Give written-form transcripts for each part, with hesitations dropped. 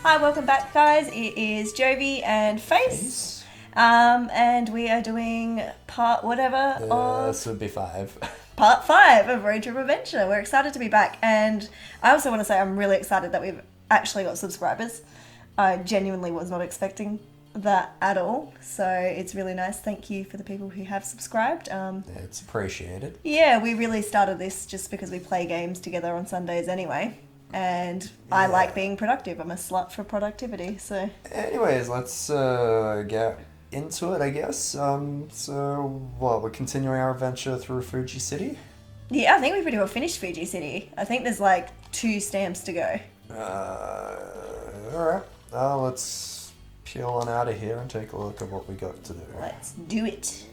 Hi, welcome back, guys. It is Jovi and Face. And we are doing part This would be 5. part 5 of Road Trip Adventure. We're excited to be back, and I also want to say I'm really excited that we've actually got subscribers. I genuinely was not expecting that at all, so it's really nice. Thank you for the people who have subscribed. It's appreciated. Yeah, we really started this just because we play games together on Sundays anyway, and I like being productive. I'm a slut for productivity, so... Anyways, let's get into it, I guess. We're continuing our adventure through Fuji City? Yeah, I think we pretty well finished Fuji City. I think there's like 2 stamps to go. Alright. Let's peel on out of here and take a look at what we got to do. Let's do it.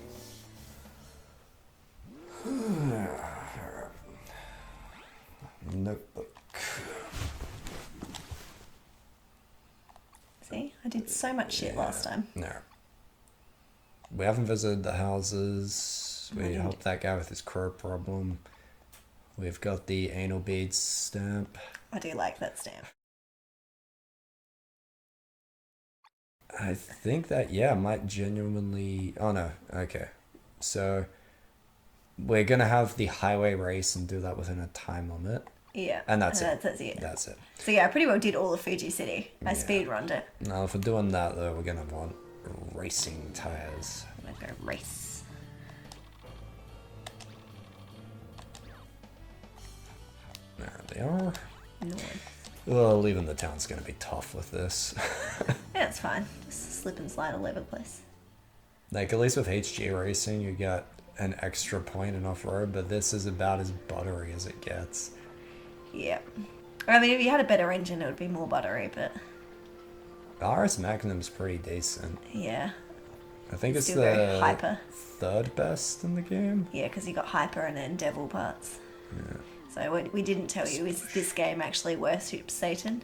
Notebook. See, I did so much shit last time. No. We haven't visited the houses. We helped that guy with his crow problem. We've got the anal beads stamp. I do like that stamp. I think that, might genuinely... Oh, no. Okay. So, we're going to have the highway race and do that within a time limit. Yeah. And that's it. That's it. That's it. So yeah, I pretty well did all of Fuji City. I speedrunned it. Now, if we're doing that, though, we're going to want racing tires. I'm gonna go race. There they are. No. Well, leaving the town's going to be tough with this. Yeah, it's fine. Just slip and slide all over the place. Like, at least with HG racing, you got an extra point in off-road, but this is about as buttery as it gets. Yeah. I mean, if you had a better engine, it would be more buttery, but... The RS Magnum's pretty decent. Yeah. I think it's Still very the hyper. 3rd best in the game. Yeah, because you got hyper and then devil parts. Yeah. So what we didn't tell you is this game actually worships Satan.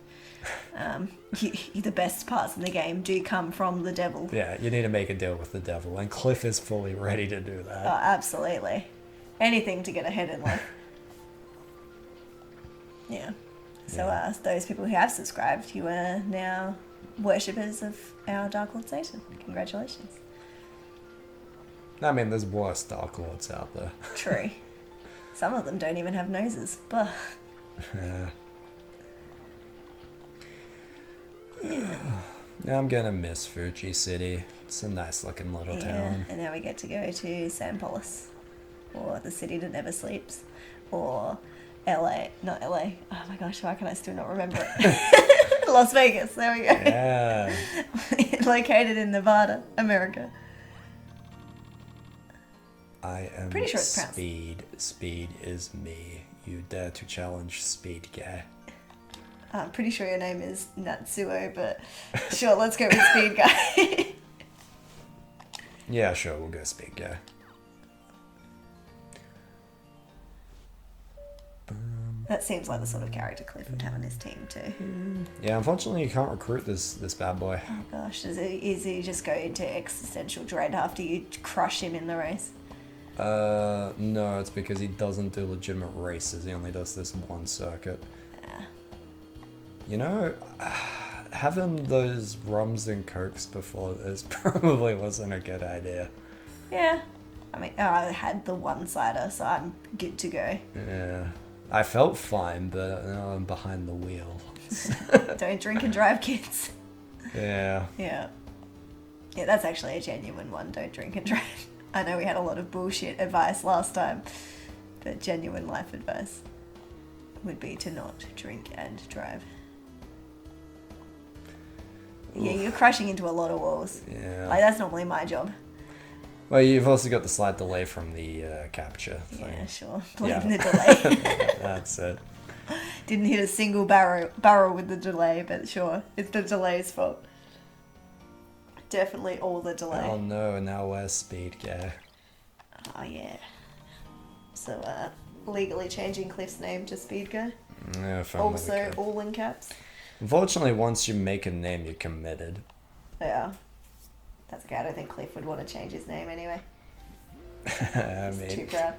The best parts in the game do come from the devil. Yeah, you need to make a deal with the devil, and Cliff is fully ready to do that. Oh, absolutely. Anything to get ahead in life. Yeah. So those people who have subscribed, you are now worshippers of our Dark Lord Satan. Congratulations. I mean, there's worse Dark Lords out there. True. Some of them don't even have noses. But Yeah. Yeah, I'm gonna miss Fuji City. It's a nice looking little town. And now we get to go to Sandpollis, or the city that never sleeps, or LA. Not LA. Oh my gosh, why can I still not remember it? Las Vegas. There we go. Yeah. Located in Nevada, America. I am Pretty sure it's pronounced. Speed. Speed is me. You dare to challenge Speed Guy. I'm pretty sure your name is Natsuo, but sure, let's go with Speed Guy. Yeah, sure, we'll go Speed Guy. That seems like the sort of character Cliff would have on his team too. Yeah, unfortunately you can't recruit this bad boy. Oh gosh, is he just go into existential dread after you crush him in the race? No, it's because he doesn't do legitimate races. He only does this one circuit. Yeah. You know, having those rums and cokes before this probably wasn't a good idea. Yeah. I mean, I had the one-sider, so I'm good to go. Yeah. I felt fine, but now I'm behind the wheel. Don't drink and drive, kids. Yeah. Yeah. Yeah, that's actually a genuine one. Don't drink and drive. I know we had a lot of bullshit advice last time, but genuine life advice would be to not drink and drive. Oof. Yeah, you're crashing into a lot of walls. Yeah. Like, that's normally my job. Well, you've also got the slight delay from the capture thing. Yeah, sure. Blame the delay. That's it. Didn't hit a single barrel with the delay, but sure, it's the delay's fault. Definitely all the delay. Oh no, now where's Speed Guy? Oh yeah. So, legally changing Cliff's name to Speed Guy. Yeah, if only we Also, could. all in caps. Unfortunately, once you make a name, you're committed. Yeah. That's okay, I don't think Cliff would want to change his name anyway. I He's too mean, proud.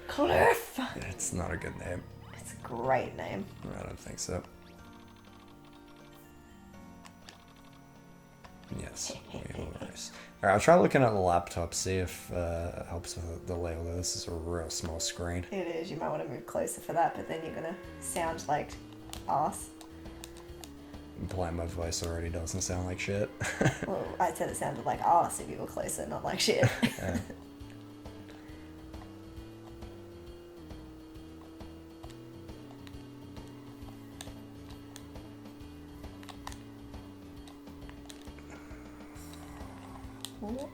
Cliff! it's not a good name. It's a great name. I don't think so. Yes. Wheel race. Alright, I'll try looking at the laptop, see if it helps with the layout. This is a real small screen. It is. You might want to move closer for that, but then you're gonna sound like arse. Implying my voice already doesn't sound like shit. Well, I said it sounded like arse if you were closer, not like shit. Yeah.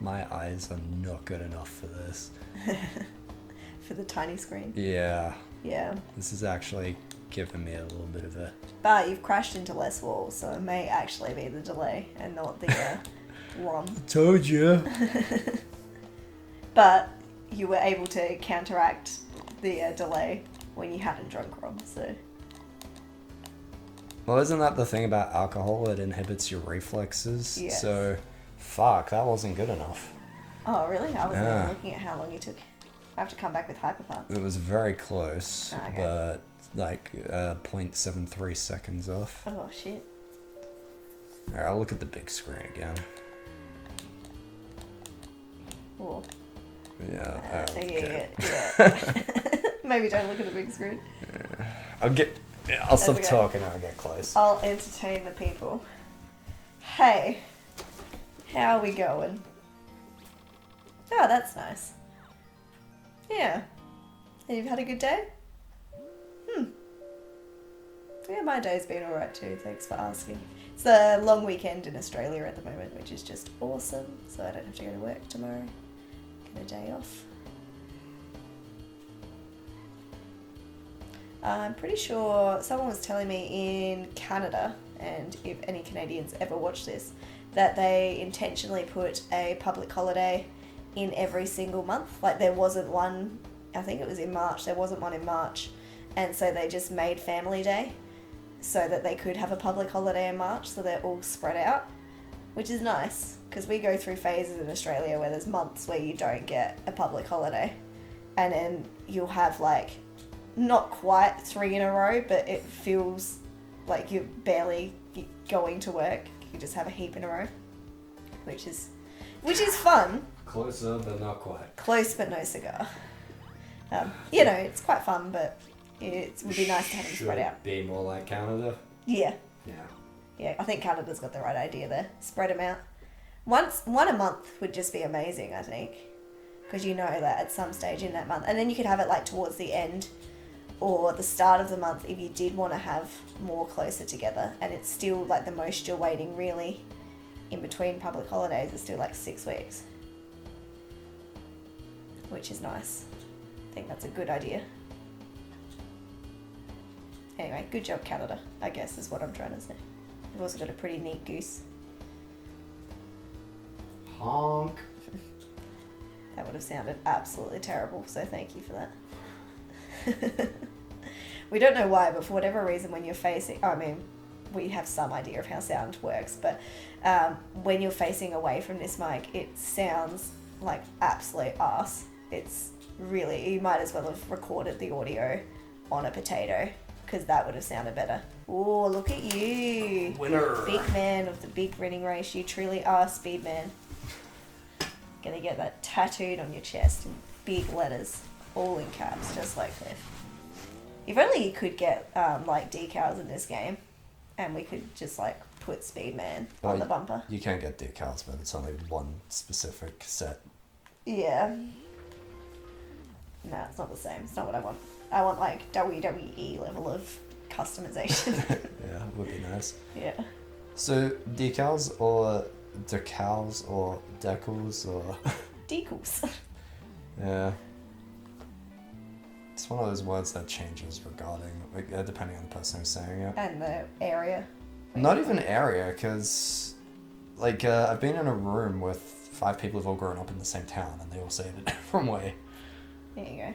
My eyes are not good enough for this. For the tiny screen. Yeah. Yeah. This is actually giving me a little bit of a... But you've crashed into less walls, so it may actually be the delay and not the ROM. Told you. But you were able to counteract the delay when you hadn't drunk ROM, so... Well, isn't that the thing about alcohol? It inhibits your reflexes. Yes. So, fuck, that wasn't good enough. Oh, really? I wasn't Yeah. even looking at how long you took. I have to come back with hyperpump. It was very close, Okay. but like 0.73 seconds off. Oh, shit. Alright, I'll look at the big screen again. Cool. Yeah. Yeah, yeah. Maybe don't look at the big screen. I'll stop okay. talking and I'll get close. I'll entertain the people. Hey, how are we going? Oh, that's nice. Yeah. And you've had a good day? Yeah, my day's been alright too, thanks for asking. It's a long weekend in Australia at the moment, which is just awesome, so I don't have to go to work tomorrow. Get a day off. I'm pretty sure someone was telling me in Canada, and if any Canadians ever watch this, that they intentionally put a public holiday in every single month. Like there wasn't one, I think it was in March, there wasn't one in March, and so they just made Family Day so that they could have a public holiday in March, so they're all spread out, which is nice, because we go through phases in Australia where there's months where you don't get a public holiday, and then you'll have like not quite 3 in a row, but it feels like you're barely going to work. You just have a heap in a row, which is fun. Closer, but not quite. Close but no cigar. You know, it's quite fun, but it would be nice to have them spread out. Be more like Canada. Yeah. Yeah. Yeah, I think Canada's got the right idea there. Spread them out. One a month would just be amazing, I think, because you know that at some stage in that month, and then you could have it like towards the end or the start of the month if you did want to have more closer together, and it's still like the most you're waiting really in between public holidays is still like 6 weeks, which is nice. I think that's a good idea. Anyway, good job Canada, I guess is what I'm trying to say. You've also got a pretty neat goose. Honk. That would have sounded absolutely terrible, so thank you for that. We don't know why, but for whatever reason when you're facing, I mean, we have some idea of how sound works, but when you're facing away from this mic, it sounds like absolute arse. It's really, you might as well have recorded the audio on a potato, because that would have sounded better. Oh, look at you. Winner. Big man of the big running race. You truly are Speed Man. Gonna get that tattooed on your chest in big letters, all in caps, just like Cliff. If only you could get like decals in this game, and we could just like put Speed Man on the bumper. You can get decals, but it's only one specific set. Yeah. No, it's not the same. It's not what I want. I want like WWE level of customization. Yeah, would be nice. Yeah. So decals or decals or decals or Decals. yeah. It's one of those words that changes regarding, like, depending on the person who's saying it. And the area. Not even area, because, like, I've been in a room with 5 people who've all grown up in the same town, and they all say it a different way. There you go.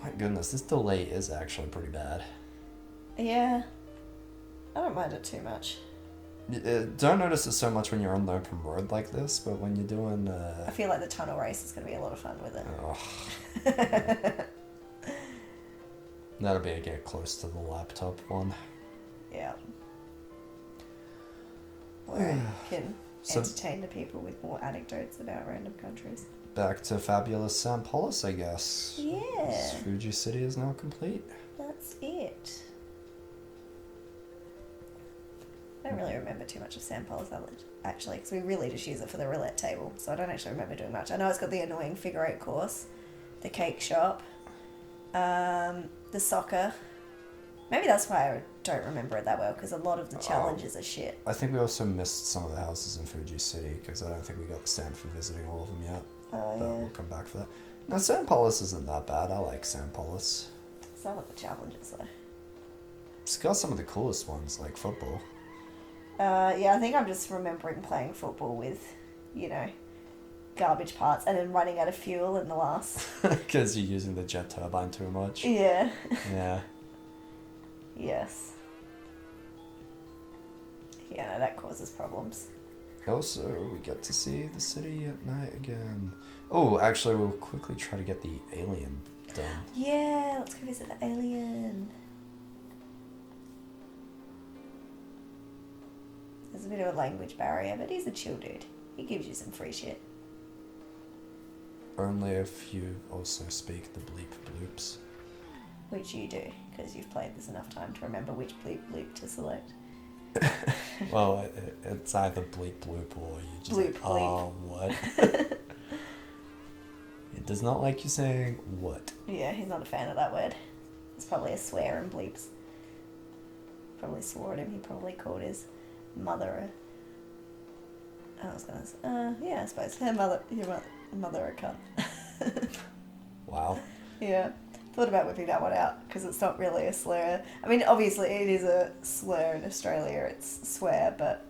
My goodness, this delay is actually pretty bad. Yeah. I don't mind it too much. Don't notice it so much when you're on the open road like this, but when you're doing... I feel like the tunnel race is going to be a lot of fun with it. Oh. That'll be a get close to the laptop one. Yeah. Alright, can So entertain the people with more anecdotes about random countries. back to fabulous Sandpollis, I guess. Yeah, Fuji City is now complete. that's it. I don't really remember too much of Sandpollis actually, because we really just use it for the roulette table, so I don't actually remember doing much. I know it's got the annoying figure eight course, the cake shop, the soccer. Maybe that's why I don't remember it that well, because a lot of the challenges are shit. I think we also missed some of the houses in Fuji City because I don't think we got the stand for visiting all of them yet. Oh, But yeah. we'll come back for that. No, Sandpollis isn't that bad. I like Sandpollis. Some of the challenges, though. It's got some of the coolest ones, like football. Yeah, I think I'm just remembering playing football with, garbage parts and then running out of fuel in the last. Because you're using the jet turbine too much. Yeah. Yeah. Yes. Yeah, no, that causes problems. Also, we get to see the city at night again. Oh, actually, we'll quickly try to get the alien done. Yeah, let's go visit the alien. There's a bit of a language barrier, but he's a chill dude. He gives you some free shit. Only if you also speak the bleep bloops. Which you do, because you've played this enough time to remember which bleep bloop to select. Well, it's either bleep bloop or you just Bloop, like, oh, what? It does not like you saying what. Yeah, he's not a fan of that word. It's probably a swear in bleeps. Probably swore at him. He probably called his mother a... I was gonna say... yeah, I suppose. Your mother a cunt. Wow. Yeah. Thought about whipping that one out, because it's not really a slur. I mean, obviously it is a slur in Australia. It's swear, but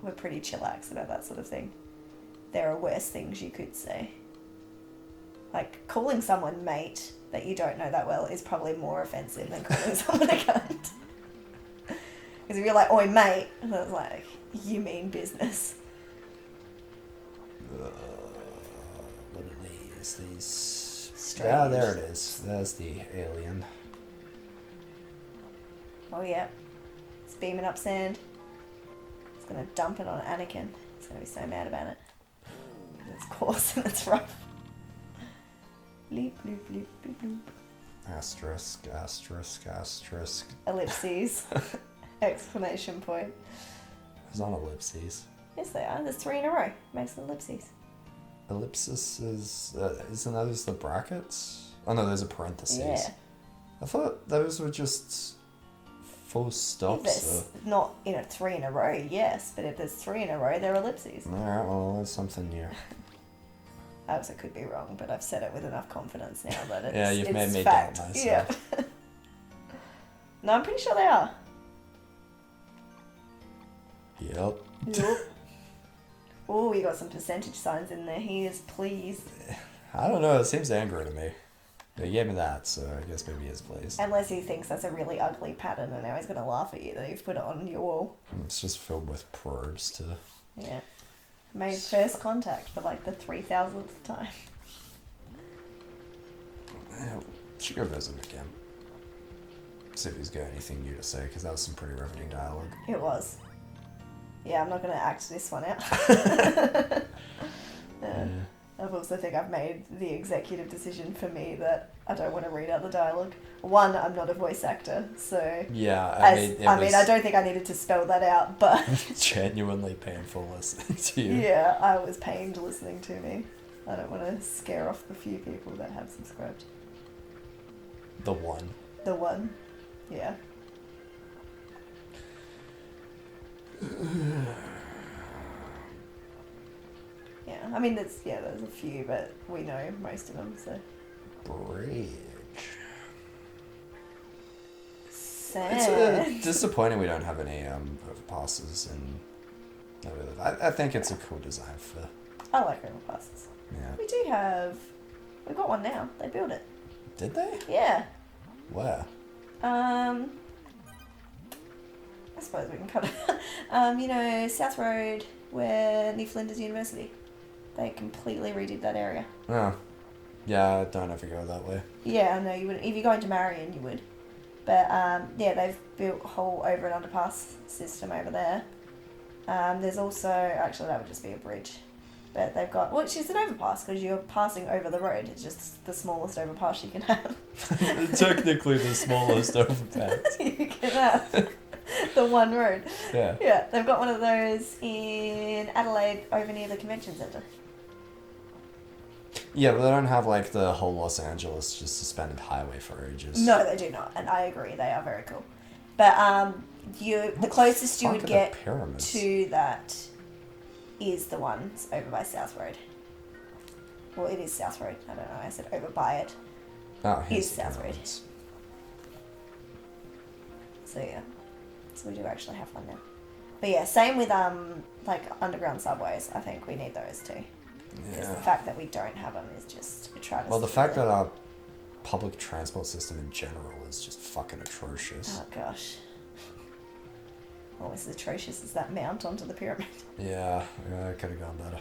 we're pretty chillax about that sort of thing. There are worse things you could say. Like, calling someone mate that you don't know that well is probably more offensive than calling someone a cunt. Because if you're like, oi mate, and it's like, you mean business. What are these? These... Strange. Yeah, there it is. There's the alien. Oh yeah. It's beaming up sand. It's gonna dump it on Anakin. He's gonna be so mad about it. It's coarse and it's rough. Bleep, bloop, bloop, bloop, bloop. Asterisk, asterisk, asterisk. Ellipses. Exclamation point. There's not ellipses. Yes, they are. There's 3 in a row. Makes an ellipses. Ellipsis is... isn't those the brackets? Oh no, there's a parentheses. Yeah. I thought those were just full If stops. there's not 3 in a row, yes, but if there's 3 in a row, they're ellipses. Alright, well, that's something new. I also could be wrong, but I've said it with enough confidence now that it's Yeah, you've it's made me fact. doubt myself. Yeah. No, I'm pretty sure they are. Yep. Yep. Oh, we got some percentage signs in there. He is pleased. I don't know, it seems angry to me. They gave me that, so I guess maybe he is pleased. Unless he thinks that's a really ugly pattern and now he's going to laugh at you that you've put it on your wall. It's just filled with probes to... Yeah. Made first contact for like the 3,000th time. Yeah, should go visit him again. See if he's got anything new to say, because that was some pretty riveting dialogue. It was. Yeah, I'm not going to act this one out. Yeah. I also think I've made the executive decision for me that I don't want to read out the dialogue. One, I'm not a voice actor, so... Yeah, I mean, I don't think I needed to spell that out, but... genuinely painful listening to you. Yeah, I was pained listening to me. I don't want to scare off the few people that have subscribed. The one. The one. Yeah. Yeah, I mean, there's a few, but we know most of them, so... Bridge. Sad. It's disappointing we don't have any overpasses, and I think it's a cool design for... I like overpasses. Yeah. We do have... We've got one now. They built it. Did they? Yeah. Where? I suppose we can cut it. South Road, where near Flinders University. They completely redid that area. Oh. Yeah, I don't ever go that way. Yeah, I know you would. If you're going to Marion, you would. But, they've built a whole over and underpass system over there. There's also, actually that would just be a bridge. But they've got, well, it's just an overpass because you're passing over the road. It's just the smallest overpass you can have. Technically the smallest overpass. You can have the one road. Yeah. Yeah, they've got one of those in Adelaide over near the convention centre. Yeah, but they don't have like the whole Los Angeles just suspended highway for ages. No, they do not, and I agree, they are very cool. But the closest you would get to that is the ones over by South Road. Well, it is South Road. I don't know. I said over by it. Oh, Is South Road. So yeah, so we do actually have one now. But yeah, same with like underground subways. I think we need those too. Because the fact that we don't have them is just a travesty. Well, the fact that our public transport system in general is just fucking atrocious. Oh gosh. Almost as atrocious as that mount onto the pyramid. Yeah, it could have gone better.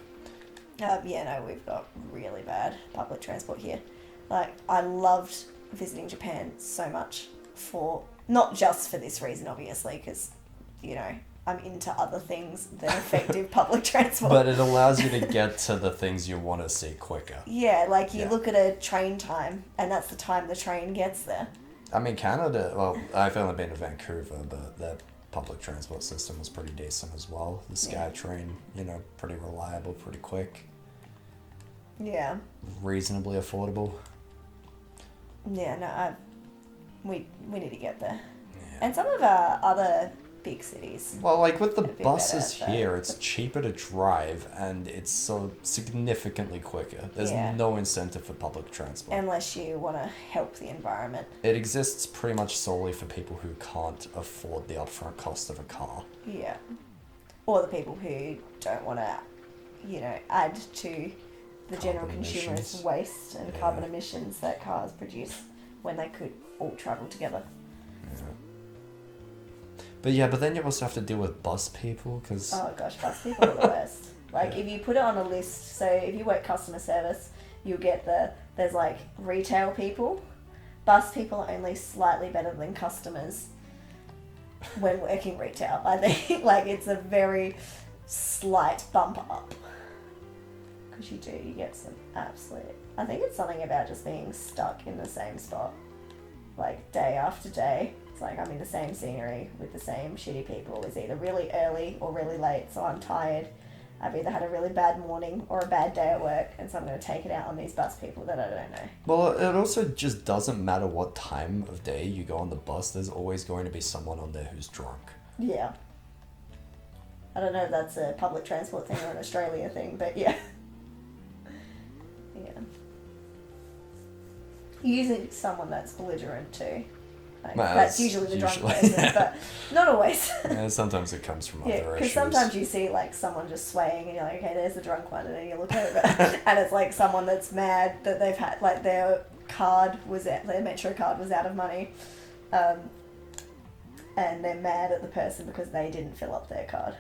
Yeah, no, we've got really bad public transport here. Like, I loved visiting Japan so much for, not just for this reason, obviously, because, you know, I'm into other things than effective public transport. But it allows you to get to the things you want to see quicker. Yeah, like you look at a train time, and that's the time the train gets there. I mean, Canada, well, I've only been to Vancouver, but their public transport system was pretty decent as well. The SkyTrain, you know, pretty reliable, pretty quick. Yeah. Reasonably affordable. Yeah, no, we need to get there. Yeah. And some of our other big cities. Well, like with the buses here, it's cheaper to drive and it's so significantly quicker. There's no incentive for public transport. Unless you want to help the environment. It exists pretty much solely for people who can't afford the upfront cost of a car. Yeah. Or the people who don't want to, you know, add to the general consumer's waste and carbon emissions that cars produce when they could all travel together. Yeah. But then you also have to deal with bus people because... Oh gosh, bus people are the worst. Like if you put it on a list, so if you work customer service, you'll get there's like retail people. Bus people are only slightly better than customers when working retail. I think like it's a very slight bump up. Because you get some absolute... I think it's something about just being stuck in the same spot. Like day after day. It's like I'm in the same scenery with the same shitty people. It's either really early or really late, so I'm tired. I've either had a really bad morning or a bad day at work, and so I'm going to take it out on these bus people that I don't know. Well, it also just doesn't matter what time of day you go on the bus, there's always going to be someone on there who's drunk. Yeah. I don't know if that's a public transport thing or an Australia thing, but yeah. Yeah. Usually someone that's belligerent too. Like, that's usually the drunk person, but not always. Yeah, sometimes it comes from other issues. Because sometimes you see like someone just swaying and you're like, okay, there's the drunk one, and then you look over and it's like someone that's mad that they've had, like their Metro card was out of money, and they're mad at the person because they didn't fill up their card.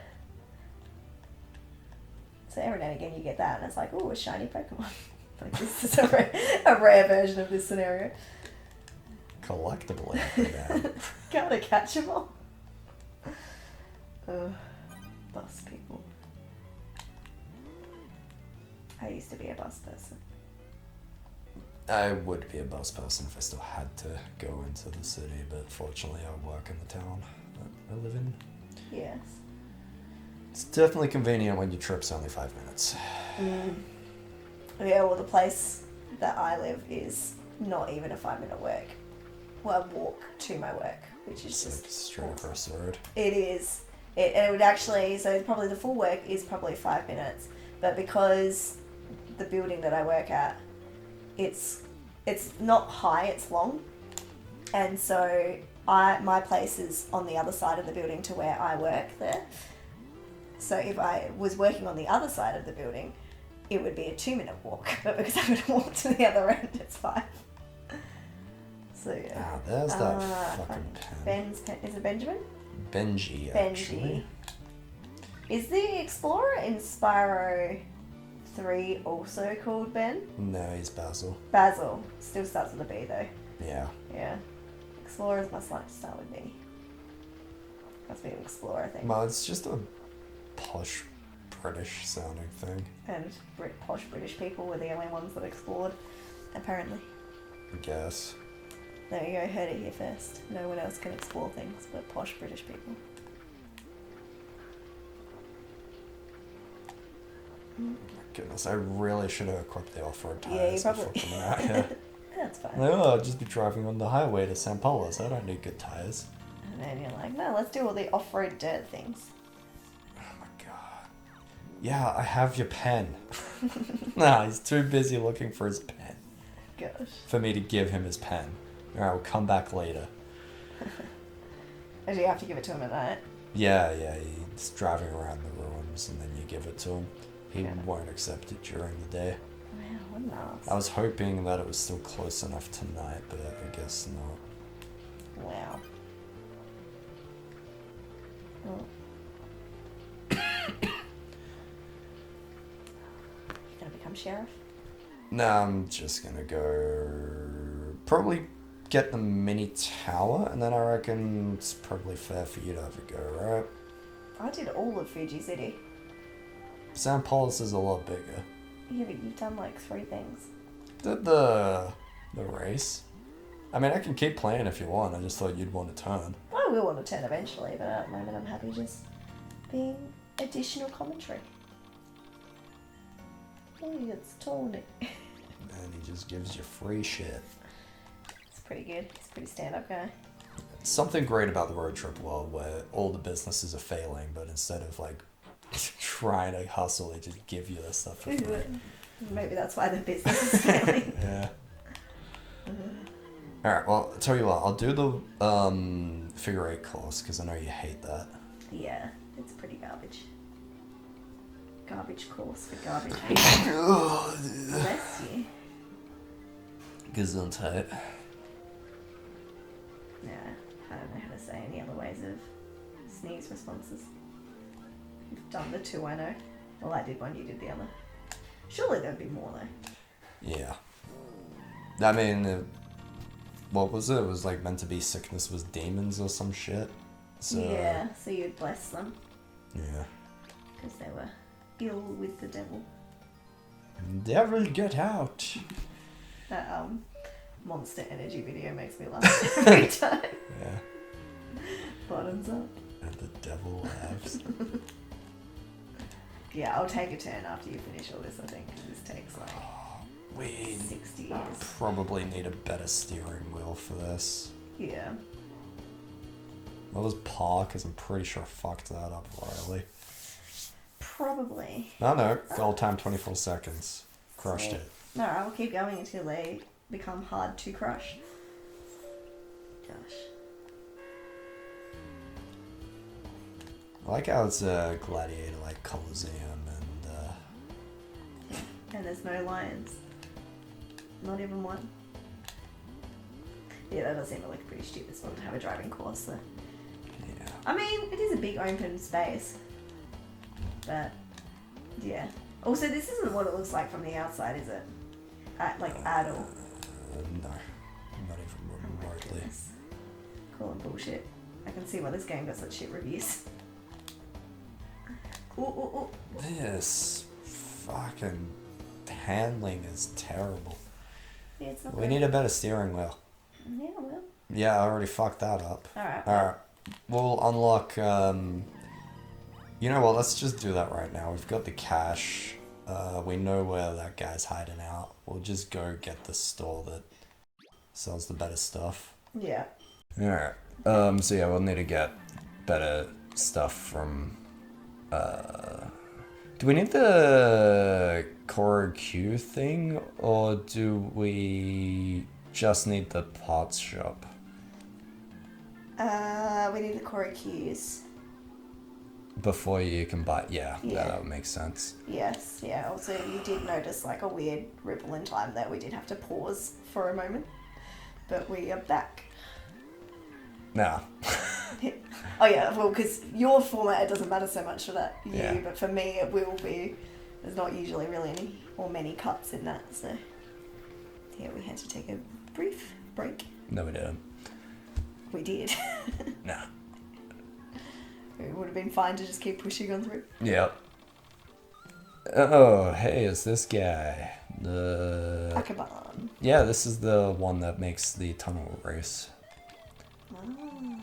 So every now and again you get that and it's like, ooh, a shiny Pokemon. Like this is a rare version of this scenario. Collectible man. Gotta catch them all. Bus people. I used to be a bus person. I would be a bus person if I still had to go into the city, but fortunately I work in the town that I live in. Yes. It's definitely convenient when your trip's only 5 minutes. Yeah, well the place that I live is not even a 5-minute walk to my work, which is just straight across the road. It is. It would actually, so probably the full work is probably 5 minutes, but because the building that I work at, it's not high, it's long, and so my place is on the other side of the building to where I work there. So if I was working on the other side of the building, it would be a 2-minute walk, but because I'm going to walk to the other end, it's 5. So yeah. Ah, there's that fucking pen. Is it Benjamin? Benji, actually. Is the Explorer in Spyro 3 also called Ben? No, he's Basil. Basil. Still starts with a B though. Yeah. Yeah. Explorers must like to start with B. Must be an Explorer thing. Well, it's just a posh British sounding thing. And posh British people were the only ones that explored, apparently. I guess. There you go, heard it here first. No one else can explore things but posh British people. Goodness, I really should have equipped the off-road Yeah, you tires before probably... coming out here. That's fine. Like, oh, I'll just be driving on the highway to Sandpollis. I don't need good tires. And then you're like, no, let's do all the off-road dirt things. Oh my god. Yeah, I have your pen. Nah, he's too busy looking for his pen. Gosh. For me to give him his pen. Alright, we'll come back later. Or do you have to give it to him at night? Yeah, he's driving around the ruins and then you give it to him. He Yeah. won't accept it during the day. Wow, what an ass. I was hoping that it was still close enough tonight, but I guess not. Wow. Oh. You gonna become sheriff? No, I'm just gonna go... Probably get the mini tower, and then I reckon it's probably fair for you to have a go, right? I did all of Fuji City. Sandpollis is a lot bigger. Yeah, but you've done like 3 things. Did the race? I mean, I can keep playing if you want. I just thought you'd want to turn. I will want to turn eventually, but at the moment I'm happy just being additional commentary. Oh, it's torn. And he just gives you free shit. It's pretty good. He's a pretty stand-up guy. Something great about the road trip world where all the businesses are failing, but instead of like trying to hustle, they just give you this stuff for free. Maybe that's why the business is failing. Yeah. Alright, well, I'll tell you what, I'll do the figure 8 course, because I know you hate that. Yeah, it's pretty garbage. Garbage course for garbage people. Bless you. Gesundheit. Yeah, I don't know how to say any other ways of sneeze responses. You've done the 2 I know. Well, I did one, you did the other. Surely there'd be more though. Yeah. I mean, what was it? It was like meant to be sickness was demons or some shit. So, Yeah, so you'd bless them. Yeah. Because they were ill with the devil. Devil, get out. That Monster Energy video makes me laugh every time. Yeah. Bottoms up. And the devil laughs. Yeah, I'll take a turn after you finish all this, I think, because this takes like We 60 years. probably need a better steering wheel for this. Yeah. What was par? Because I'm pretty sure I fucked that up royally. Probably. No, goal time 24 seconds. Crushed Sweet. it. No, I'll keep going until they become hard to crush. Gosh. I like how it's a gladiator like Colosseum And there's no lions. Not even one. Yeah, that does seem like a pretty stupid spot to have a driving course, so. yeah. I mean, it is a big open space. But, yeah. Also, this isn't what it looks like from the outside, is it? At all. No, not even remotely. Goodness. Calling bullshit. I can see why this game got such shit reviews. Ooh. This fucking handling is terrible. Yeah, it's not We great. need a better steering wheel. Yeah, well. Yeah, I already fucked that up. Alright. Alright, we'll unlock, you know what, let's just do that right now. We've got the cash. We know where that guy's hiding out. We'll just go get the store that sells the better stuff. Yeah. Alright, so yeah, we'll need to get better stuff from, do we need the Core Q thing, or do we just need the parts shop? We need the Core keys. Before you can buy, yeah, Yeah. that would make sense. Yes, yeah. Also, you did notice like a weird ripple in time there. We did have to pause for a moment, but we are back. Now, Oh yeah, well, because your format, it doesn't matter so much for that you, Yeah. but for me it will be. There's not usually really any or many cuts in that, so yeah, we had to take a brief break. no, we didn't. We did. Nah. It would have been fine to just keep pushing on through. Yep. Oh, hey, it's this guy. The Akaban. Yeah, this is the one that makes the tunnel race. Oh.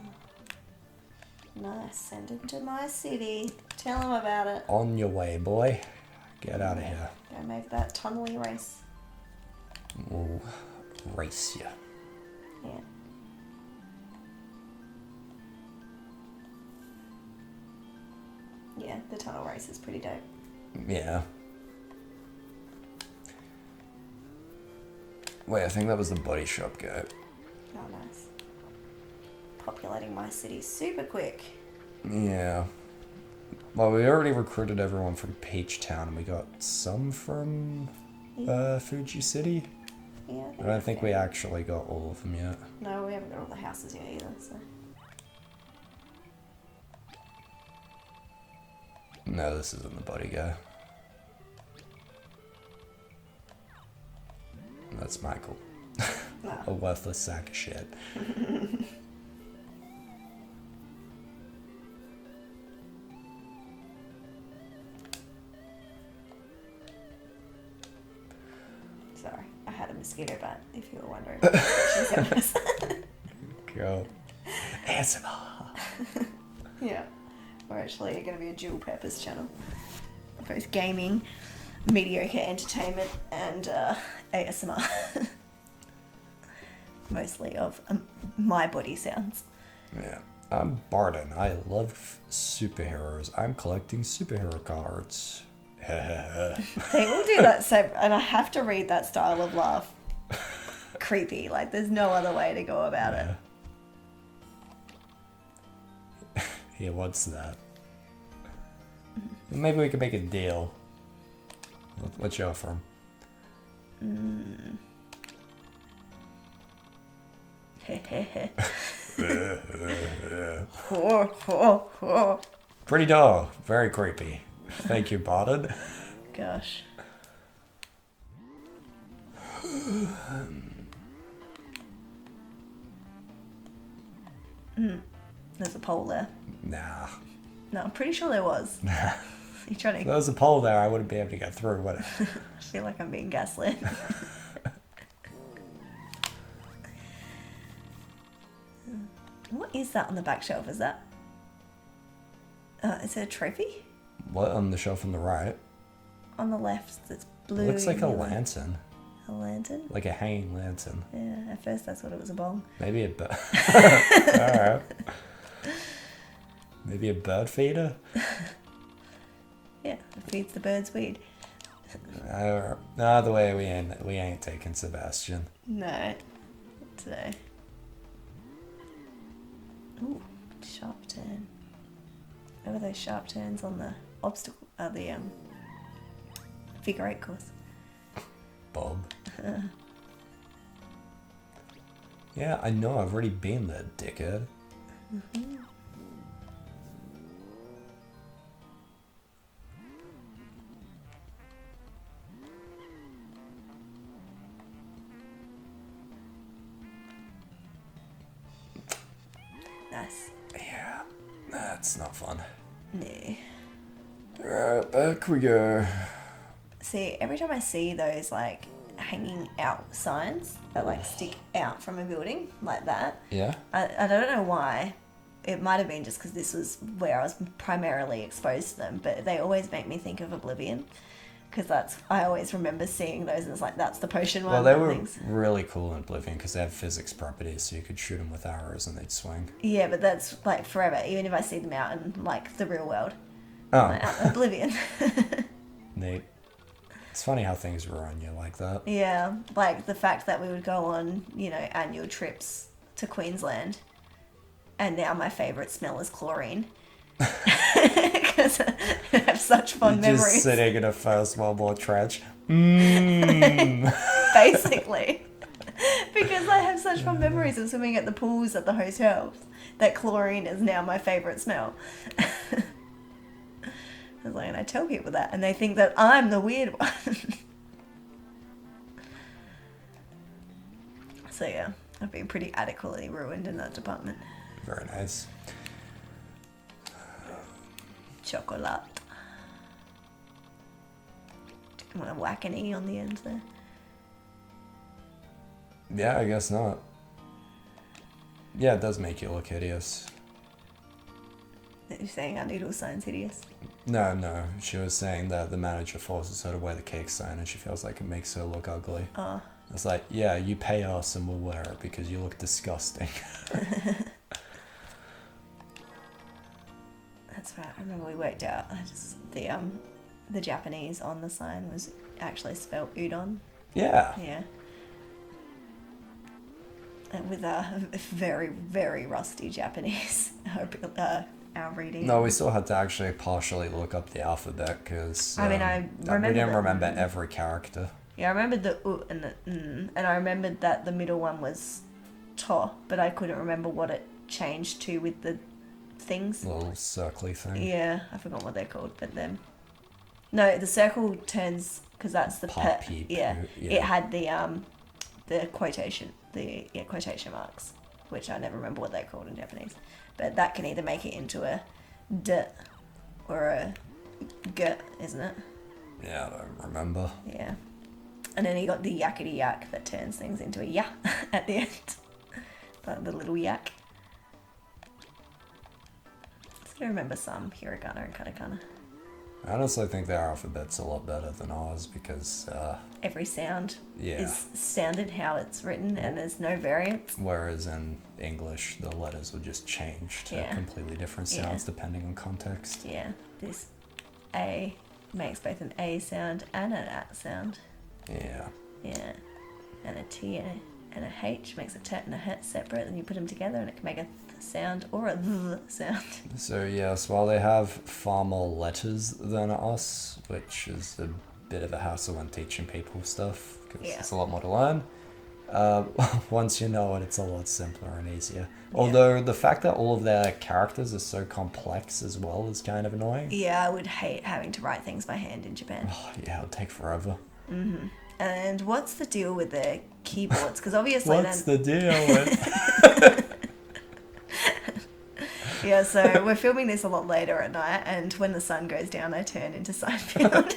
Nice. Send him to my city. Tell him about it. On your way, boy. Get out of here. Go make that tunnely race. We'll race you. Yeah. Yeah, the tunnel race is pretty dope. Yeah. Wait, I think that was the body shop guy. Oh, nice. Populating my city super quick. Yeah. Well, we already recruited everyone from Peach Town, and we got some from Fuji City. Yeah. I don't think we actually got all of them yet. No, we haven't got all the houses yet either, so. No, this isn't the body guy. That's Michael. No. A worthless sack of shit. Sorry, I had a mosquito bite, if you were wondering. Go. ASMR. Yeah. We're actually going to be a dual purpose channel. Both gaming, mediocre entertainment, and ASMR. Mostly of my body sounds. Yeah. I'm Barden. I love superheroes. I'm collecting superhero cards. They all do that same, and I have to read that style of laugh. Creepy. Like, there's no other way to go about it. He wants that. Maybe we could make a deal. What's you offer him? Pretty dull. Very creepy. Thank you, Barden. Gosh. There's a pole there. Nah. No, I'm pretty sure there was. You trying If to? there was a pole there, I wouldn't be able to get through, would I? I feel like I'm being gaslit. What is that on the back shelf? Is that? Is it a trophy? What, on the shelf on the right? On the left, that's blue. It looks like a yellow. lantern. A lantern? Like a hanging lantern. Yeah, at first I thought it was a bong. Maybe a bird. Alright. Maybe a bird feeder? Yeah, it feeds the birds weed. No, the way we ain't taking Sebastian. No, today. Ooh, sharp turn. What are those sharp turns on the obstacle? The figure eight course. Bob. Yeah, I know. I've already been there, dickhead. Mm-hmm. Nice. Yeah, that's not fun. No. Alright, back we go. See, every time I see those like hanging out signs that like stick out from a building like that, Yeah? I don't know why. It might have been just because this was where I was primarily exposed to them, but they always make me think of Oblivion. Because I always remember seeing those and it's like, that's the potion one. Well, they and were things. really cool in Oblivion because they have physics properties, so you could shoot them with arrows and they'd swing. Yeah, but that's like forever, even if I see them out in like the real world. Oh, Like, out in Oblivion. neat. It's funny how things were on you like that. Yeah, like the fact that we would go on, annual trips to Queensland, and now my favourite smell is chlorine. Because I have such fond You're memories. just sitting in a First World War trench. Mmm. Basically. Because I have such fond memories of swimming at the pools at the hotels that chlorine is now my favourite smell. I was like, and I tell people that, and they think that I'm the weird one. So yeah, I've been pretty adequately ruined in that department. Very nice. Chocolate. Didn't want to whack an E on the end there. Yeah, I guess not. Yeah, it does make you look hideous. You're saying our noodle sign's hideous? No. She was saying that the manager forces her to wear the cake sign and she feels like it makes her look ugly. Oh. It's like, yeah, you pay us and we'll wear it because you look disgusting. That's right. I remember we worked out the Japanese on the sign was actually spelled udon. Yeah. Yeah. And with a very, very rusty Japanese, our reading. No, we still had to actually partially look up the alphabet because I remember we didn't remember every character. Yeah, I remembered the U and the N, and I remembered that the middle one was To, but I couldn't remember what it changed to with the things. Little circly thing. Yeah, I forgot what they're called, but then... No, the circle turns, because that's the Pop, P. peep, Yeah, yeah. it had the quotation, quotation marks, which I never remember what they're called in Japanese. But that can either make it into a D or a G, isn't it? Yeah, I don't remember. Yeah. And then you got the yakety yak that turns things into a ya at the end. The little yak. I still remember some hiragana and katakana. I honestly think their alphabet's a lot better than ours because, Every sound yeah. is sounded how it's written and there's no variance. Whereas in English, the letters would just change to Yeah. completely different Yeah. sounds depending on context. Yeah, this A makes both an A sound and an at sound. Yeah. Yeah. And a T and a H makes a T and a H separate, and you put them together and it can make a th sound or a th sound. So yes, while they have far more letters than us, which is a bit of a hassle when teaching people stuff, because Yeah. it's a lot more to learn, once you know it, it's a lot simpler and easier. Although the fact that all of their characters are so complex as well is kind of annoying. Yeah, I would hate having to write things by hand in Japan. Oh, yeah, it would take forever. Mm-hmm. And what's the deal with the keyboards? Because obviously What's the deal with... Yeah, so we're filming this a lot later at night, and when the sun goes down, I turn into Seinfeld.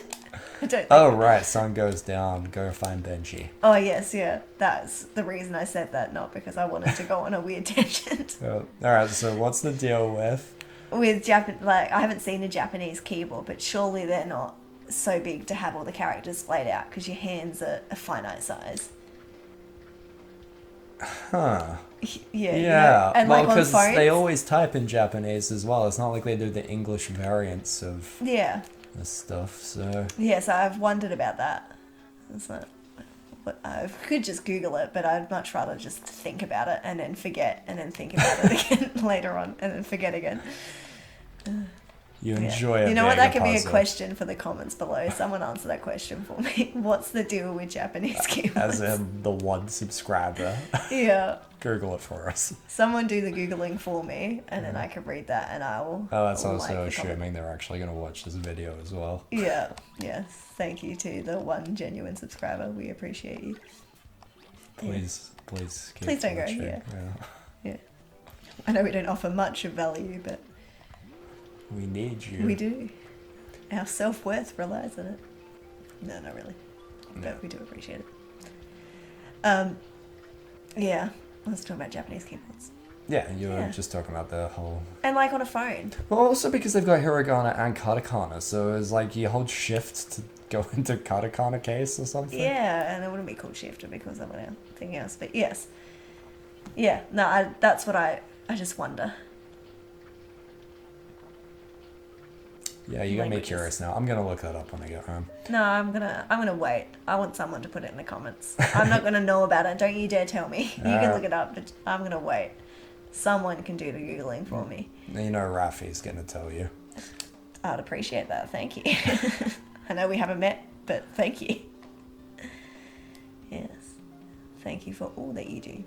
I don't think... Oh, right, sun goes down, go find Benji. Oh, yes, yeah. That's the reason I said that, not because I wanted to go on a weird tangent. Alright, so what's the deal with... With I haven't seen a Japanese keyboard, but surely they're not so big to have all the characters splayed out, because your hands are a finite size. Huh. Yeah. Yeah, And well, like on because phones. they always type in Japanese as well. It's not like they do the English variants of Yeah. this stuff, so... Yeah, so I've wondered about that. It's not... I could just Google it, but I'd much rather just think about it and then forget, and then think about it again later on, and then forget again. You Yeah. enjoy it. You know what? being That could be a puzzle. question for the comments below. Someone answer that question for me. What's the deal with Japanese keyboards? As in the one subscriber. Yeah. Google it for us. Someone do the Googling for me, and then I can read that, and I will... Oh, that's I will also like the comment. assuming they're actually going to watch this video as well. Yeah. Yes. Thank you to the one genuine subscriber. We appreciate you. Please keep Please don't go, watching. yeah. Yeah. I know we don't offer much of value, but We need you. we do. Our self-worth relies on it. No, not really. No. But we do appreciate it. Yeah. Let's talk about Japanese keyboards. Yeah, you were Yeah. just talking about the whole... And like on a phone. Well, also because they've got hiragana and katakana, so it's like you hold shift to go into katakana case or something. Yeah, and it wouldn't be called shift, it would be called something else. But yes. Yeah, no, that's what I just wonder. Yeah, you got me Languages. curious now. I'm gonna look that up when I get home. No, I'm gonna wait. I want someone to put it in the comments. I'm not gonna know about it. Don't you dare tell me. You can look it up, but I'm gonna wait. Someone can do the Googling for me. You know Rafi's gonna tell you. I'd appreciate that. Thank you. I know we haven't met, but thank you. Yes. Thank you for all that you do.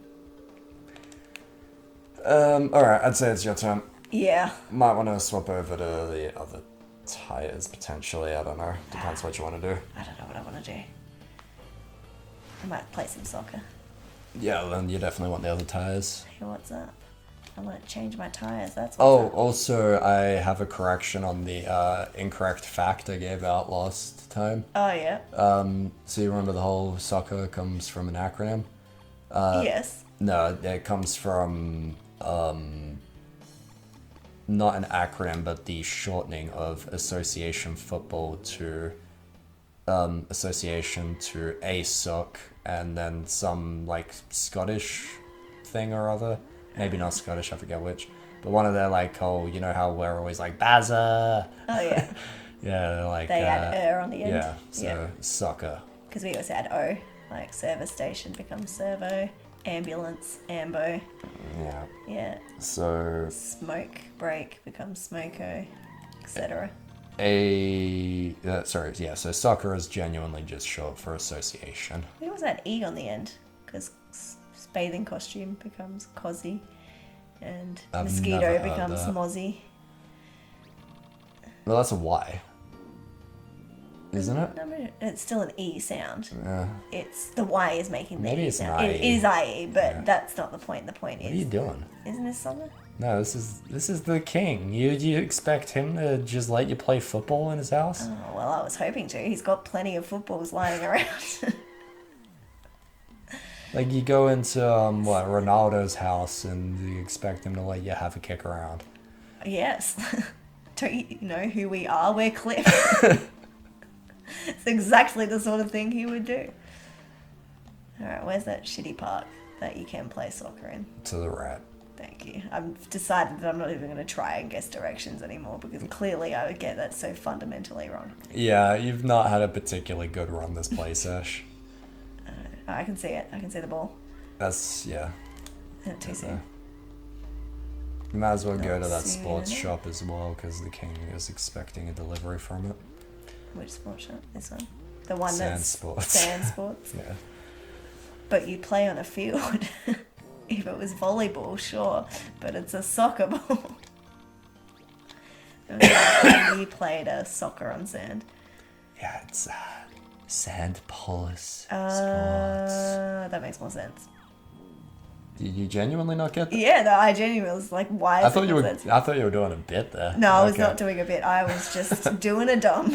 Alright, I'd say it's your turn. Yeah. Might want to swap over to the other tires, potentially. I don't know. Depends what you want to do. I don't know what I want to do. I might play some soccer. Yeah, then you definitely want the other tires. Hey, what's up? I want to change my tires. That's Oh, what's up. also, I have a correction on the incorrect fact I gave out last time. Oh, yeah. So you remember the whole soccer comes from an acronym? Yes. No, it comes from not an acronym, but the shortening of association football to association to ASOC, and then some like Scottish thing or other. Maybe not Scottish, I forget which. But one of their like, oh, you know how we're always like Bazza. Oh, yeah. Yeah, they're like They add on the end. yeah, so soccer. Because we also add O, like service station becomes servo, ambulance, ambo. Yeah. Yeah. So Smoke break becomes smoko, etc. so soccer is genuinely just short for association. We always add E on the end because bathing costume becomes cosy, and I've mosquito never heard becomes that. mozzie. Well, that's a Y. Isn't it? No, it's still an E sound. Yeah. It's the Y is making the Maybe E it's an sound. It IE. is IE, but Yeah. that's not the point. The point What are you is, doing? isn't this something? No, this is the king. You expect him to just let you play football in his house? Oh, well, I was hoping to. He's got plenty of footballs lying around. Like you go into Ronaldo's house and you expect him to let you have a kick around. Yes. Don't you know who we are? We're Cliff. It's exactly the sort of thing he would do. Alright, where's that shitty park that you can play soccer in? To the right. Thank you. I've decided that I'm not even going to try and guess directions anymore because clearly I would get that so fundamentally wrong. Yeah, you've not had a particularly good run this place, Ash. I can see it. I can see the ball. That's, yeah. Too soon. You might as well go Not to that soon sports enough. shop as well because the king is expecting a delivery from it. Which sports shop? This one? The one Sand that's sports. Sand sports. Yeah. But you play on a field. If it was volleyball, sure, but it's a soccer ball. You played a soccer on sand. Yeah, it's Sandpollis sports. That makes more sense. Did you genuinely not get that? Yeah, no, I genuinely was like, why? I thought you were doing a bit there. No, I was Okay. not doing a bit. I was just doing a dumb.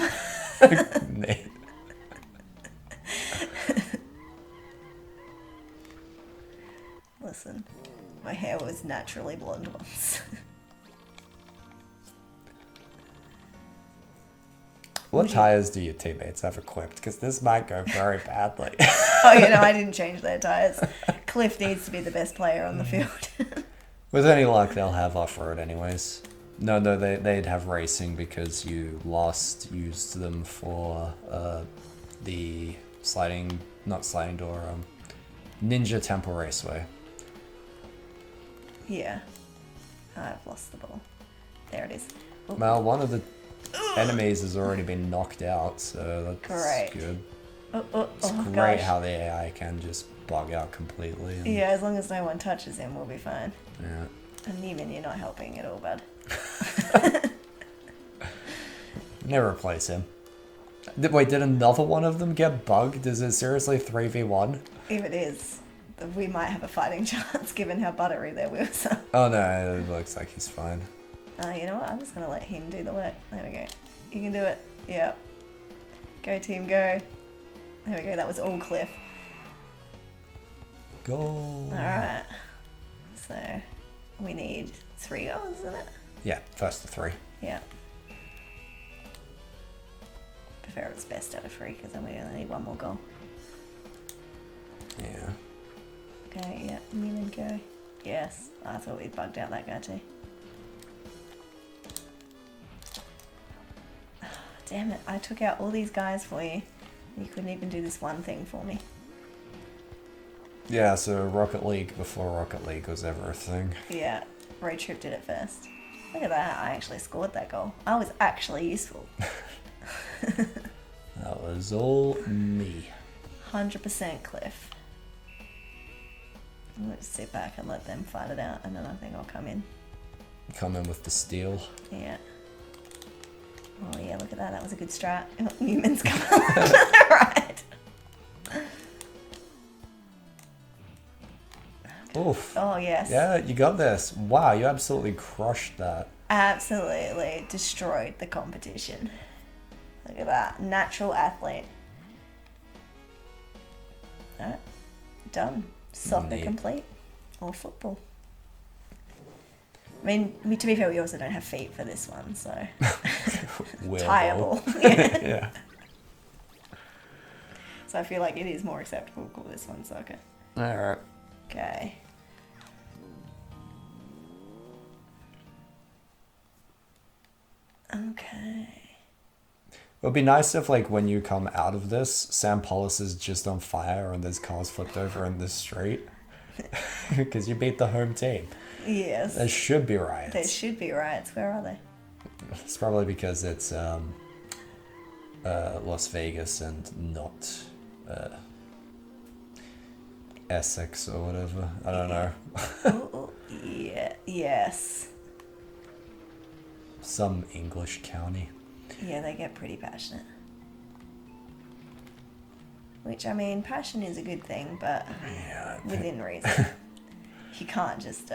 Listen, my hair was naturally blonde once. What tires do your teammates have equipped? Because this might go very badly. Oh, you know, I didn't change their tires. Cliff needs to be the best player on the field. With any luck, they'll have off-road anyways. No, they'd have racing because you used them for the not sliding door, Ninja Temple Raceway. Yeah. I've lost the ball. There it is. Oh, Well, one of the enemies has already been knocked out, so that's Great. good. oh, It's great gosh. how the AI can just bug out completely. And, Yeah, as long as no one touches him, we'll be fine. yeah. And Neiman, you're not helping at all, bud. Never replace him. Wait, did another one of them get bugged? Is it seriously 3v1? If it is, we might have a fighting chance given how buttery their wheels are. Oh no, it looks like he's fine. You know what? I'm just going to let him do the work. There we go. You can do it. Yeah. Go, team, go. There we go. That was all Cliff. Goal. Alright. So, we need 3 goals, isn't it? Yeah, first to 3. Yeah. Prefer it's best out of 3 because then we only need 1 more goal. Yeah. Okay, yeah. Neiman, go. Yes. I thought we bugged out that guy too. Damn it, I took out all these guys for you. You couldn't even do this one thing for me. Yeah, so Rocket League before Rocket League was everything. Yeah, Road Trip did it first. Look at that, I actually scored that goal. I was actually useful. That was all me. 100% Cliff. Let's sit back and let them fight it out, and then I think I'll come in. Come in with the steel. Yeah. Oh yeah, look at that. That was a good strat. Newman's coming on right. Oh, Oof. Oh, yes. Yeah, you got this. Wow, you absolutely crushed that. Absolutely destroyed the competition. Look at that. Natural athlete. Alright. Done. Soccer Neat. complete. Or football. I mean, to be fair, we also don't have feet for this one, so... Tireable. Yeah. Yeah. So I feel like it is more acceptable to call this one soccer. Alright. Okay. Okay. It would be nice if, like, when you come out of this, Sandpollis is just on fire and there's cars flipped over in the street. Because you beat the home team. Yes. There should be riots. There should be riots. Where are they? It's probably because it's Las Vegas and not Essex or whatever. I don't know. Oh, yeah. Yes. Some English county. Yeah, they get pretty passionate. Which, I mean, passion is a good thing, but Yeah. within reason. You can't just,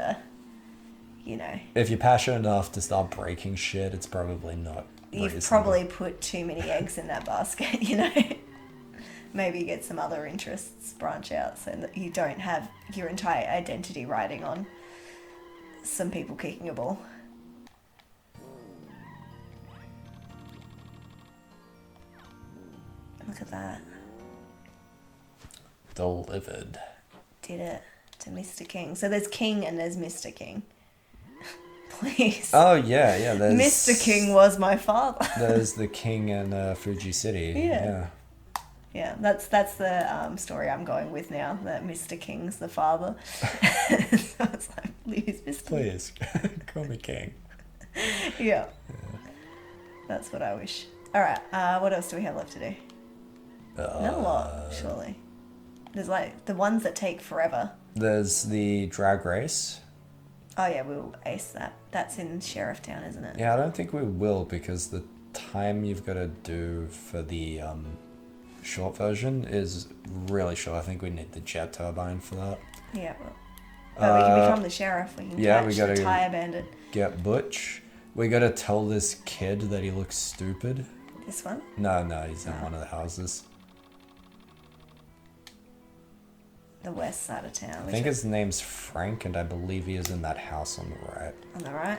you know... If you're passionate enough to start breaking shit, it's probably not You've reasonable. probably put too many eggs in that basket, you know? Maybe get some other interests branch out so that you don't have your entire identity riding on some people kicking a ball. Look at that. Delivered. Did it to Mr. King. So there's King and there's Mr. King. Please. Oh, yeah, there's... Mr. King was my father. There's the king in Fuji City. Yeah. Yeah, that's the story I'm going with now, that Mr. King's the father. So it's like, please, Mr. Please, call me king. Yeah. That's what I wish. Alright, what else do we have left to do? Not a lot, surely. There's like the ones that take forever. There's the drag race. Oh yeah, we'll ace that. That's in Sheriff Town, isn't it? Yeah, I don't think we will because the time you've got to do for the short version is really short. I think we need the jet turbine for that. Yeah, well. But we can become the sheriff. We can catch we gotta the tire bandit. get Butch. We got to tell this kid that he looks stupid. This one? No, he's in one of the houses. The west side of town. I think his name's Frank, and I believe he is in that house on the right. On the right?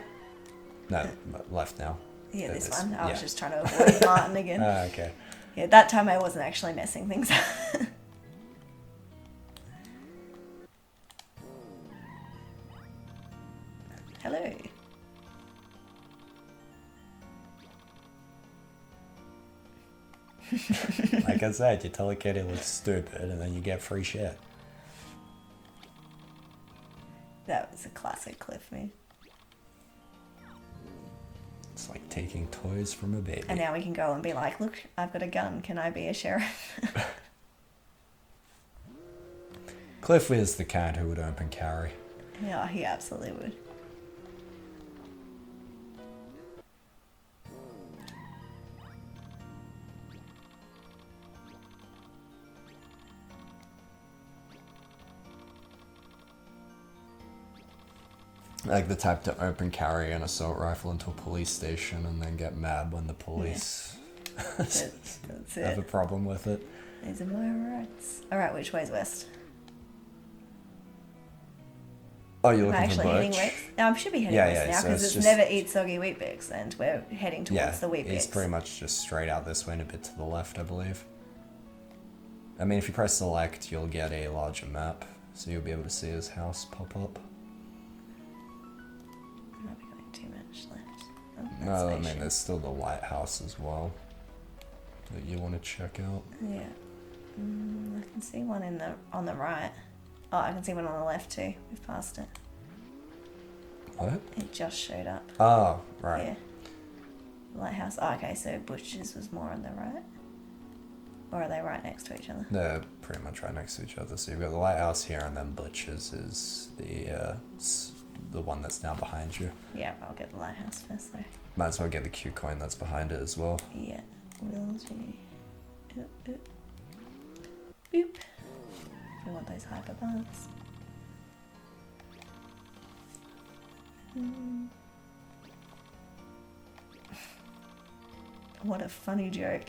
No, left now. Yeah, It this is. one. I was Yeah. just trying to avoid Martin again. Okay. Yeah, that time I wasn't actually messing things up. Hello. Like I said, you tell a kid he looks stupid, and then you get free shit. That was a classic Cliff move. It's like taking toys from a baby. And now we can go and be like, look, I've got a gun. Can I be a sheriff? Cliff is the kind who would open carry. Yeah, he absolutely would. Like the type to open carry an assault rifle into a police station and then get mad when the police That's have a it. problem with it. These are my rights. Alright, which way's west? Oh, you're Am I looking for actually heading Butch? west? No, I should be heading Yeah, west yeah, now so because it's it's just- never eat soggy wheat bix, and we're heading towards Yeah, the wheat he's bix. pretty much just straight out this way and a bit to the left, I believe. I mean, if you press select, you'll get a larger map, so you'll be able to see his house pop up. Might be going too much left. Oh, that's No, I mean, station. there's still the lighthouse as well that you want to check out. Yeah. I can see one on the right. Oh, I can see one on the left too. We've passed it. What? It just showed up. Oh, right. Yeah. Lighthouse. Oh, okay, so Butch's was more on the right? Or are they right next to each other? They're pretty much right next to each other. So you've got the lighthouse here, and then Butch's is the one that's now behind you. Yeah, I'll get the lighthouse first though. Might as well get the Q coin that's behind it as well. Yeah. Will G. Boop. Boop. We want those hyper bars. What a funny joke.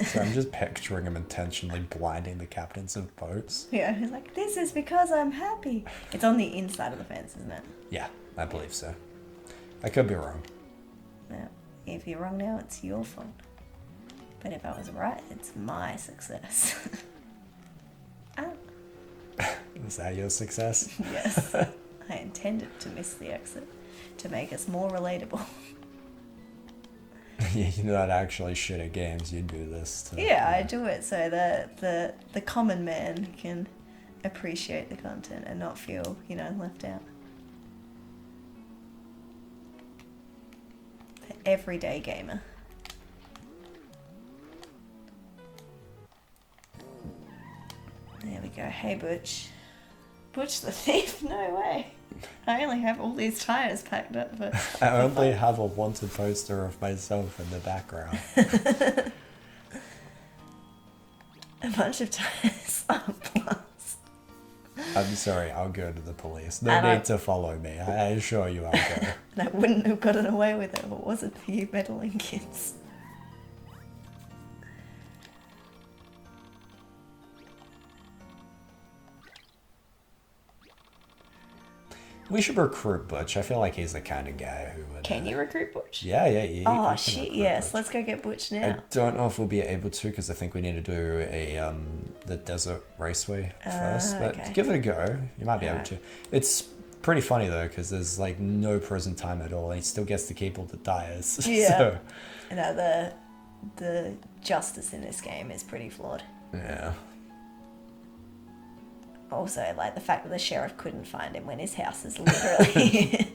So I'm just picturing him intentionally blinding the captains of boats. Yeah, he's like, this is because I'm happy. It's on the inside of the fence, isn't it? Yeah, I believe so. I could be wrong. Yeah. If you're wrong now, it's your fault. But if I was right, it's my success. Oh. Is that your success? Yes. I intended to miss the exit to make us more relatable. You're not actually shit at games, you do this to... Yeah, I do it so that the common man can appreciate the content and not feel, left out. The everyday gamer. There we go. Hey, Butch. Butch the thief? No way. I only have all these tires packed up. But I only have a wanted poster of myself in the background. A bunch of tires are plus. I'm sorry, I'll go to the police. No And need to follow me. I assure you I'll go. And I wouldn't have gotten away with it if it wasn't for you meddling kids. We should recruit Butch. I feel like he's the kind of guy who would... Can you recruit Butch? Yeah. Oh, can shit, recruit yes. Butch. Let's go get Butch I now. don't know if we'll be able to because I think we need to do the desert raceway first. But okay. give it a go. You might be able Alright. to. It's pretty funny though because there's like no prison time at all. And he still gets to keep all the tires. Yeah. So, The justice in this game is pretty flawed. yeah. Also, like the fact that the sheriff couldn't find him when his house is literally...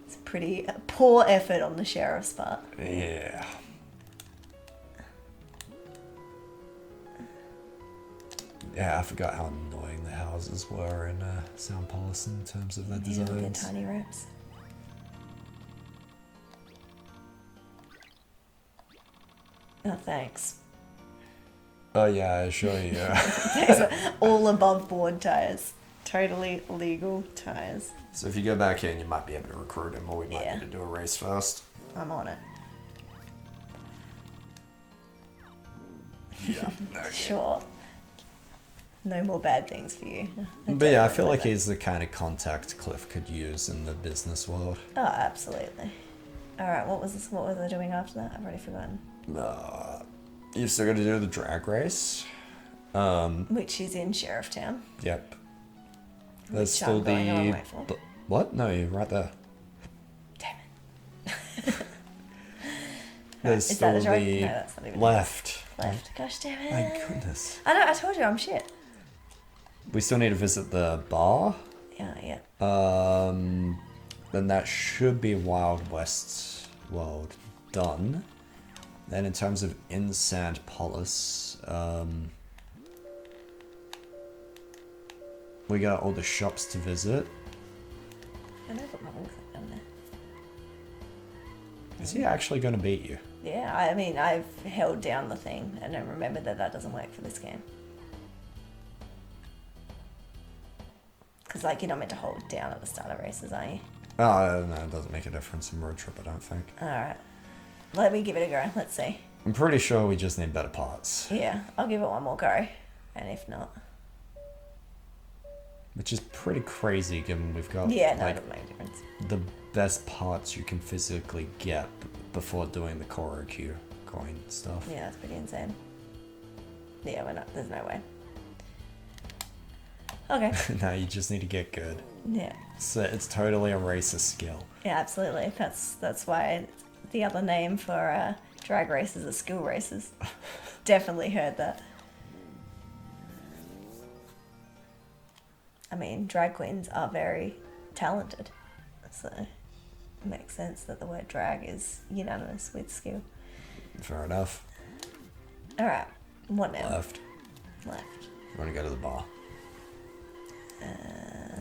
It's pretty poor effort on the sheriff's part. Yeah. Yeah, I forgot how annoying the houses were in Sandpollis in terms of their Yeah, with their designs. tiny ramps. Oh, thanks. Oh yeah, I assure you. These are all above board tires. Totally legal tires. So if you go back in, you might be able to recruit him, or we might Yeah. need to do a race first. I'm on it. Yeah. Sure. No more bad things for you. But yeah, I feel like he's the kind of contact Cliff could use in the business world. Oh, absolutely. Alright, what was I doing after that? I've already forgotten. You still got to do the drag race. Which is in Sheriff Town. Yep. There's Which still I'm going the wrong way for. What? No, you're right there. Damn it. There's Is that still a joke? the No, that's not even left. left. Gosh damn it. My goodness. I know, I told you I'm shit. We still need to visit the bar. Yeah. Then that should be Wild West World done. Then in terms of in Sandpollis, we got all the shops to visit. I know, but my wrong click down there. Is he actually going to beat you? Yeah, I mean, I've held down the thing and then remembered that doesn't work for this game. Because, like, you're not meant to hold down at the start of races, are you? Oh, no, it doesn't make a difference in road trip, I don't think. Alright. Let me give it a go. Let's see. I'm pretty sure we just need better parts. Yeah, I'll give it one more go. And if not... Which is pretty crazy given we've got Yeah, no, it like doesn't make a difference. the best parts you can physically get before doing the Koroku coin stuff. Yeah, that's pretty insane. Yeah, we're not... There's no way. Okay. No, you just need to get good. Yeah. So it's totally a racist skill. Yeah, absolutely. That's why the other name for drag races are skill races. Definitely heard that. I mean, drag queens are very talented, so it makes sense that the word drag is unanimous with skill. Fair enough. All right, what now? Left. Left. You want to go to the bar?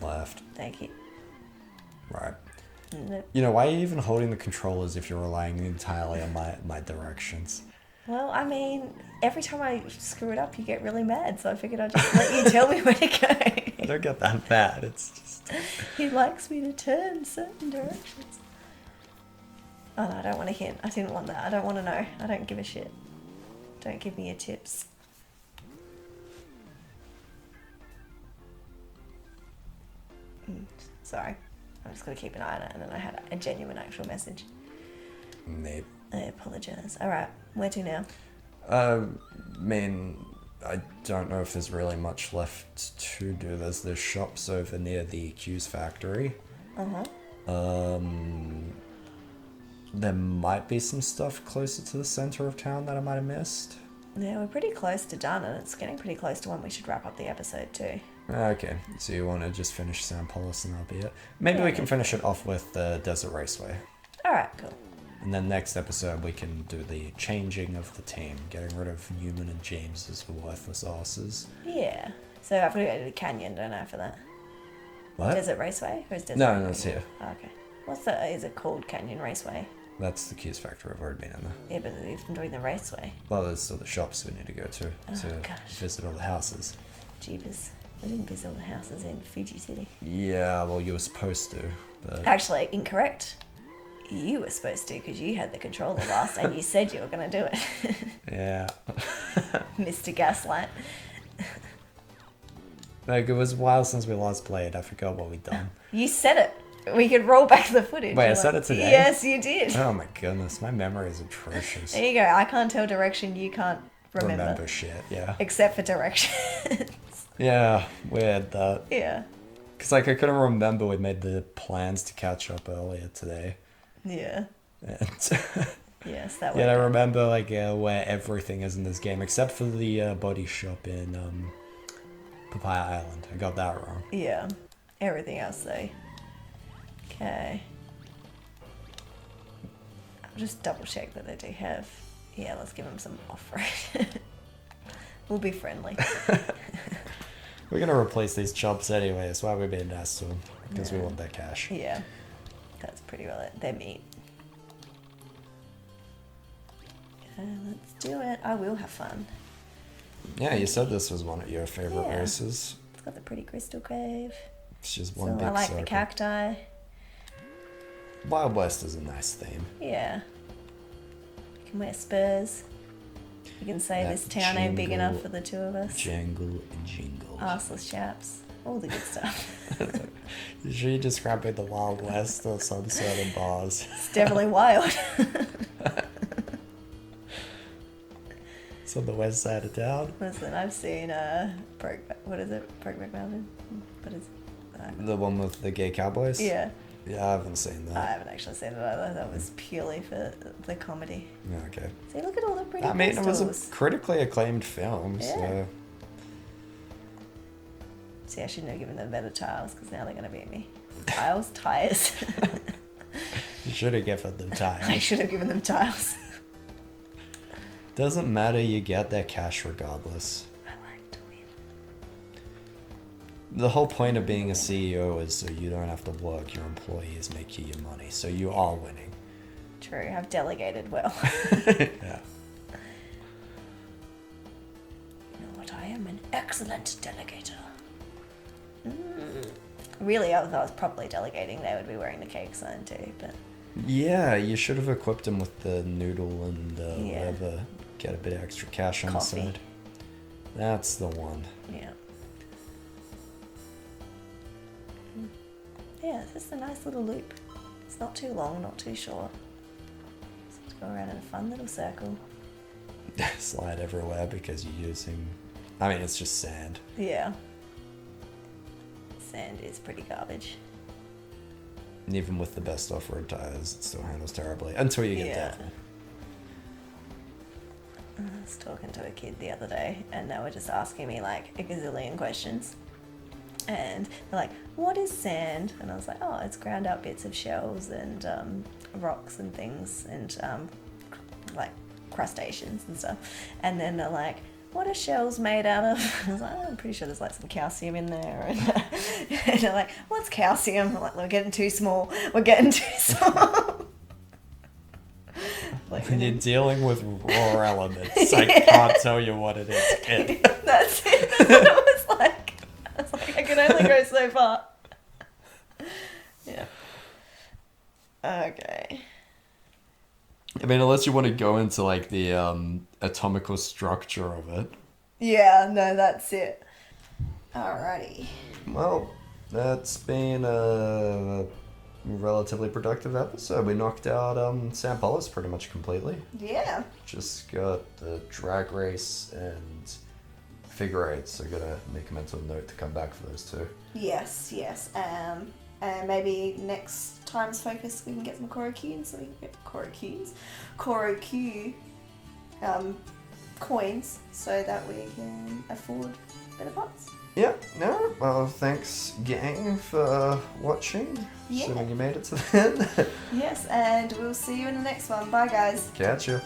Left. Thank you. Right. Nope. You know, why are you even holding the controllers if you're relying entirely on my directions? Well, I mean, every time I screw it up, you get really mad, so I figured I'd just let you tell me where to go. I don't get that bad. It's just... He likes me to turn certain directions. Oh no, I don't want a hint. I didn't want that. I don't want to know. I don't give a shit. Don't give me your tips. Sorry. I'm just going to keep an eye on it, and then I had a genuine actual message. Maybe. I apologise. Alright, where to now? I mean, I don't know if there's really much left to do. There's shops over near the Q's factory. There might be some stuff closer to the center of town that I might have missed. Yeah, we're pretty close to done, and it's getting pretty close to when we should wrap up the episode too. Okay, so you want to just finish Sandpollis and that'll be it? Maybe we can finish it off with the Desert Raceway. Alright, cool. And then next episode we can do the changing of the team, getting rid of Newman and James as worthless asses. Yeah. So I've got to go to the canyon, don't I, for that? What? Desert Raceway? Or is Desert No, Raceway? it's here. Oh, okay. Is it called Canyon Raceway? That's the Q's factory. I've already been in there. Yeah, but we've been doing the raceway. Well, there's still the shops we need to go to Gosh. visit all the houses. Jeepers. I didn't visit all the houses in Fiji City. Yeah, well, you were supposed to, but... Actually, incorrect. You were supposed to, because you had the controller last and you said you were going to do it. Yeah. Mr. Gaslight. Like, it was a while since we last played. I forgot what we'd done. You said it. We could roll back the footage. Wait, I You're said like, it today? Yes, you did. Oh my goodness, my memory is atrocious. There you go. I can't tell direction. You can't remember. Shit, yeah. Except for direction. Yeah, weird that. Yeah. Because, like, I couldn't remember we made the plans to catch up earlier today. Yeah. And Yes, that yeah, I way. remember, like, where everything is in this game, except for the body shop in Papaya Island. I got that wrong. Yeah. Everything else, though. Okay. I'll just double check that they do have... Yeah, let's give them some off-road. We'll be friendly. We're going to replace these chops anyway. That's why we're being nice to them. Because we want their cash. Yeah. That's pretty well it. They're meat. Okay, let's do it. I will have fun. Yeah, you said this was one of your favorite Yeah. races. It's got the pretty crystal cave. It's just So one big I like circle. the cacti. Wild West is a nice theme. Yeah. You can wear spurs. You can say That this town ain't big enough jingle, for the two of us. Jangle and jingle. Arseless chaps. All the good stuff. You sure you describe it the Wild West or some sort of bars? It's definitely wild. It's on the west side of town. Listen, I've seen what is it? Brokeback Mountain? What is it? The one with the gay cowboys? Yeah. Yeah, I haven't seen I that. haven't actually seen it either. That was purely for the comedy. Yeah, okay. See, look at all the pretty I mean, it was crystals. a critically acclaimed film, Yeah. so... See, I shouldn't have given them better tiles because now they're going to beat me. Tiles? Tires. You should have given them I time. should have given them tiles. Doesn't matter, you get their cash regardless. I like to win. The whole point of being a CEO is so you don't have to work, your employees make you your money, so you are winning. True, I've delegated well. Yeah. You know what? I am an excellent delegator. Really, if I was properly delegating, they would be wearing the cake sign too, but... Yeah, you should have equipped them with the noodle and Yeah. whatever. Get a bit of extra cash on Coffee. the side. That's the one. Yeah. Yeah, it's just a nice little loop. It's not too long, not too short. Just go around in a fun little circle. Slide everywhere because you're using... I mean, it's just sand. Yeah. Sand is pretty garbage. And even with the best off-road tires, it still handles terribly. Until you get Yeah. down. I was talking to a kid the other day and they were just asking me like a gazillion questions. And they're like, what is sand? And I was like, oh, it's ground up bits of shells and rocks and things and like crustaceans and stuff. And then they're like, what are shells made out of? I was like, oh, I'm pretty sure there's like some calcium in there. And they're like, what's calcium? I'm like, we're getting too small. We're getting too small. Like, When you're dealing with raw elements, I can't tell you what it is, kid. That's it. That's what it was like. I was like, I can only go so far. Yeah. Okay. I mean, unless you want to go into like the atomical structure of it. Yeah, no, that's it. Alrighty. Well, that's been a relatively productive episode. We knocked out Sandpollis pretty much completely. Yeah. Just got the drag race and figure eight, so gotta make a mental note to come back for those two. Yes, yes. And maybe next time's focus we can get some Korokyuns, so we can get Korokyu coins, so that we can afford better parts. Yeah, no, well, thanks, gang, for watching. Yeah. Assuming you made it to the end. Yes, and we'll see you in the next one. Bye, guys. Catch you.